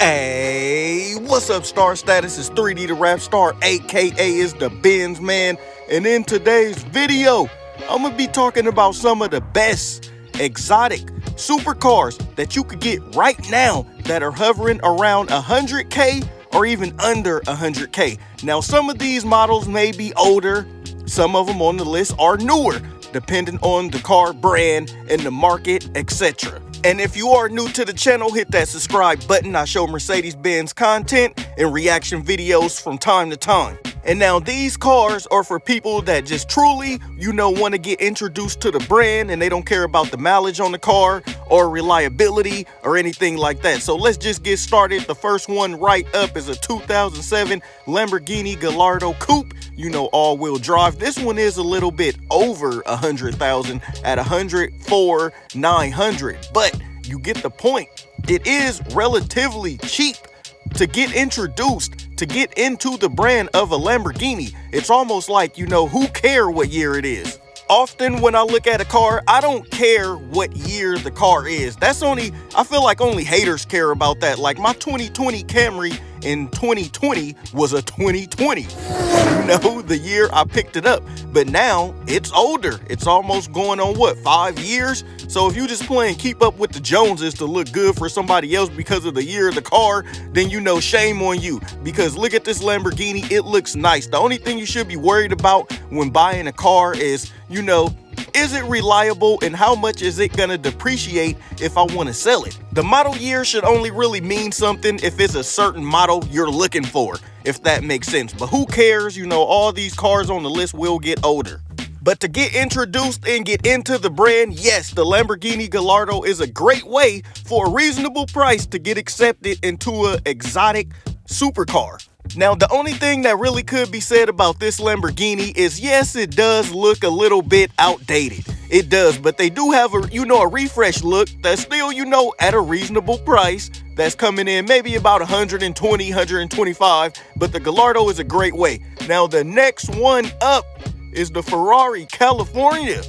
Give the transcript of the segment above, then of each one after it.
Hey, what's up, Star Status? It's 3D the Rap Star, aka is the Benz Man. And in today's video, I'm gonna be talking about some of the best exotic supercars that you could get right now that are hovering around 100K or even under 100K. Now, some of these models may be older, some of them on the list are newer, depending on the car brand and the market, etc. And if you are new to the channel, hit that subscribe button. I show Mercedes-Benz content and reaction videos from time to time. And now these cars are for people that just truly, want to get introduced to the brand and they don't care about the mileage on the car or reliability or anything like that. So let's just get started. The first one right up is a 2007 Lamborghini Gallardo Coupe, all-wheel drive. This one is a little bit over 100,000 at 104,900, but you get the point. It is relatively cheap to get introduced, to get into the brand of a Lamborghini. It's almost like, who care what year it is? Often when I look at a car, I don't care what year the car is. I feel like only haters care about that. Like my 2020 Camry in 2020 was a 2020, the year I picked it up. But now it's older. It's almost going on 5 years? So if you just playing keep up with the Joneses to look good for somebody else because of the year of the car, then shame on you. Because look at this Lamborghini, it looks nice. The only thing you should be worried about when buying a car is, is it reliable and how much is it gonna depreciate if I want to sell it? The model year should only really mean something if it's a certain model you're looking for, if that makes sense. But who cares? All these cars on the list will get older. But to get introduced and get into the brand, yes, the Lamborghini Gallardo is a great way for a reasonable price to get accepted into an exotic supercar. Now, the only thing that really could be said about this Lamborghini is, yes, it does look a little bit outdated. It does, but they do have a refresh look that's still, at a reasonable price. That's coming in maybe about 120, 125, but the Gallardo is a great way. Now, the next one up is the Ferrari California.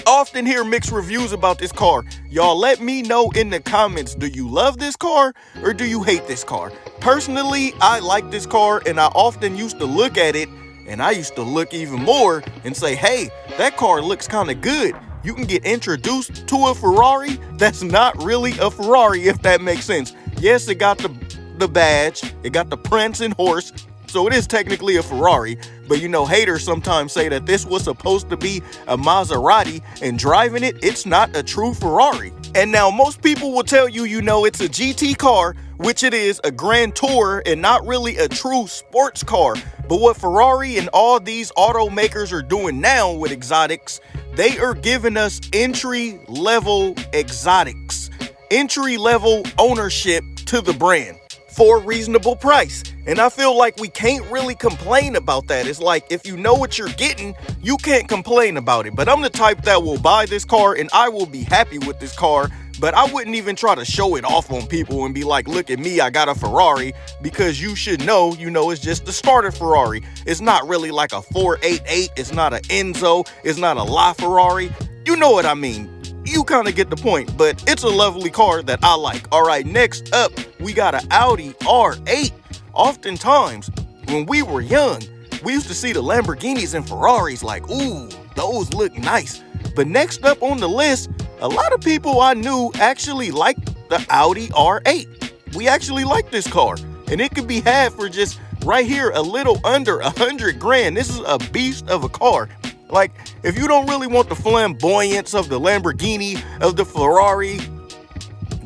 Often hear mixed reviews about this car. Y'all let me know in the comments, do you love this car or do you hate this car? Personally, I like this car and I often used to look at it and I used to look even more and say, hey, that car looks kind of good. You can get introduced to a Ferrari that's not really a Ferrari, if that makes sense. Yes, it got the badge, it got the prancing horse, so it is technically a Ferrari, but haters sometimes say that this was supposed to be a Maserati, and driving it, it's not a true Ferrari. And now most people will tell you, it's a GT car, which it is, a Grand Tour, and not really a true sports car. But what Ferrari and all these automakers are doing now with exotics, they are giving us entry-level exotics, entry-level ownership to the brand for a reasonable price. And I feel like we can't really complain about that. It's like, if you know what you're getting, you can't complain about it. But I'm the type that will buy this car and I will be happy with this car, but I wouldn't even try to show it off on people and be like, look at me, I got a Ferrari, because you should know, it's just the starter Ferrari. It's not really like a 488, it's not an Enzo, it's not a LaFerrari. You know what I mean. You kind of get the point, but it's a lovely car that I like. All right, next up, we got an Audi R8. Oftentimes, when we were young, we used to see the Lamborghinis and Ferraris like, ooh, those look nice. But next up on the list, a lot of people I knew actually liked the Audi R8. We actually like this car, and it could be had for just right here, a little under 100 grand. This is a beast of a car. Like, if you don't really want the flamboyance of the Lamborghini, of the Ferrari,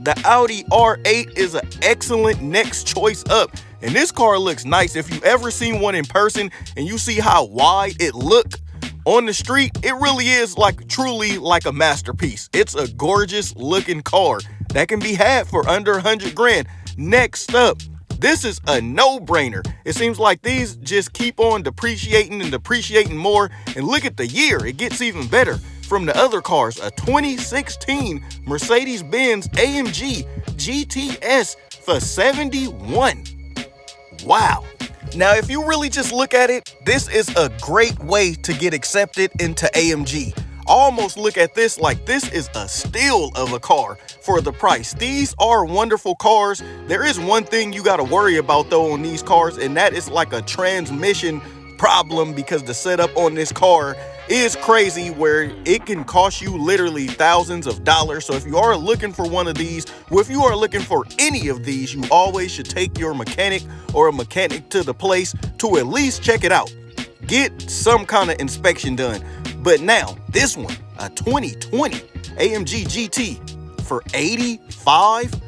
the Audi R8 is an excellent next choice up. And this car looks nice. If you ever seen one in person and you see how wide it look on the street, it really is truly like a masterpiece. It's a gorgeous looking car that can be had for under 100 grand. Next up, this is a no-brainer. It seems like these just keep on depreciating and depreciating more. And look at the year, it gets even better from the other cars. A 2016 Mercedes-Benz AMG GTS for 71. Wow. Now, if you really just look at it, this is a great way to get accepted into AMG. almost look at this like this is a steal of a car for the price. These are wonderful cars. There is one thing you got to worry about though on these cars, and that is like a transmission problem, because the setup on this car is crazy where it can cost you literally thousands of dollars. So if you are looking for one of these, or if you are looking for any of these, you always should take your mechanic or a mechanic to the place to at least check it out. Get some kind of inspection done. But now this one, a 2020 AMG GT for $85.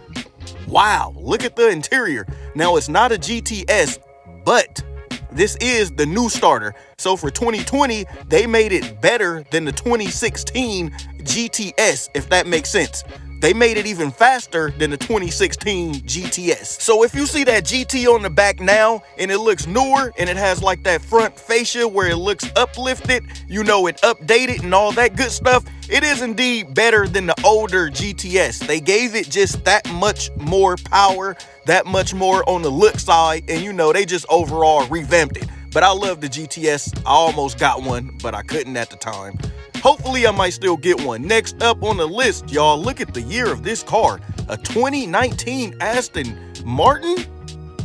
Wow, look at the interior. Now it's not a GTS, but this is the new starter. So for 2020, they made it better than the 2016 GTS, if that makes sense. They made it even faster than the 2016 GTS. So if you see that GT on the back now and it looks newer and it has like that front fascia where it looks uplifted, you know, it updated and all that good stuff, it is indeed better than the older GTS. They gave it just that much more power, that much more on the look side, and you know, they just overall revamped it. But I love the GTS. I almost got one, but I couldn't at the time. Hopefully I might still get one. Next up on the list, y'all, look at the year of this car. A 2019 Aston Martin,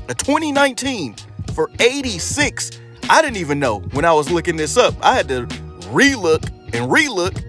a 2019 for $86. I didn't even know when I was looking this up. I had to relook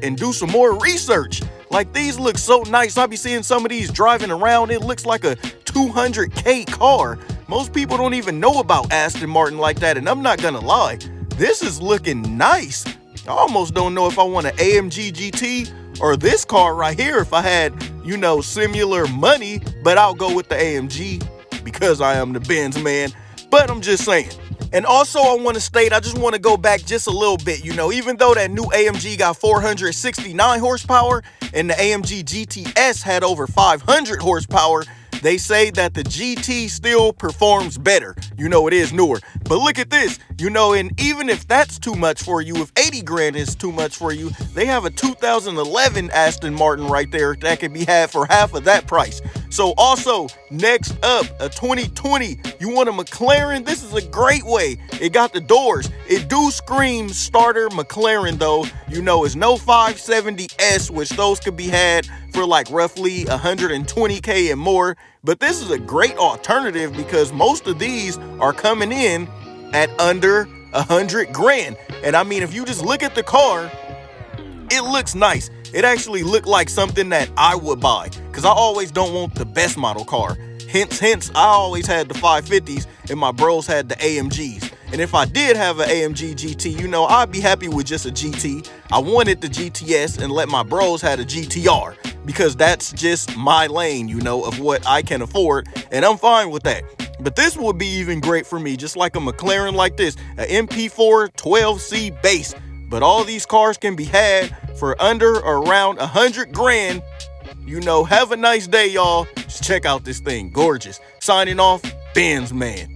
and do some more research. Like, these look so nice. I be seeing some of these driving around. It looks like a 200K car. Most people don't even know about Aston Martin like that, and I'm not gonna lie, this is looking nice. I almost don't know if I want an AMG GT or this car right here if I had, you know, similar money, but I'll go with the AMG because I am the Benz man. But I'm just saying. And also I want to state, I just want to go back just a little bit, you know, even though that new AMG got 469 horsepower and the AMG GTS had over 500 horsepower, they say that the GT still performs better. You know, it is newer. But look at this, you know, and even if that's too much for you, if 80 grand is too much for you, they have a 2011 Aston Martin right there that can be had for half of that price. So also, next up, a 2020, you want a McLaren? This is a great way. It got the doors. It do scream starter McLaren though. You know, it's no 570S, which those could be had for like roughly 120K and more. But this is a great alternative because most of these are coming in at under 100 grand. And I mean, if you just look at the car, it looks nice. It actually looked like something that I would buy because I always don't want the best model car. Hence, I always had the 550s and my bros had the AMGs. And if I did have an AMG GT, you know, I'd be happy with just a GT. I wanted the GTS and let my bros have a GTR because that's just my lane, you know, of what I can afford. And I'm fine with that. But this would be even great for me, just like a McLaren like this, an MP4 12C base. But all these cars can be had for under or around 100 grand. You know, have a nice day, y'all. Just check out this thing. Gorgeous. Signing off, Benz Man.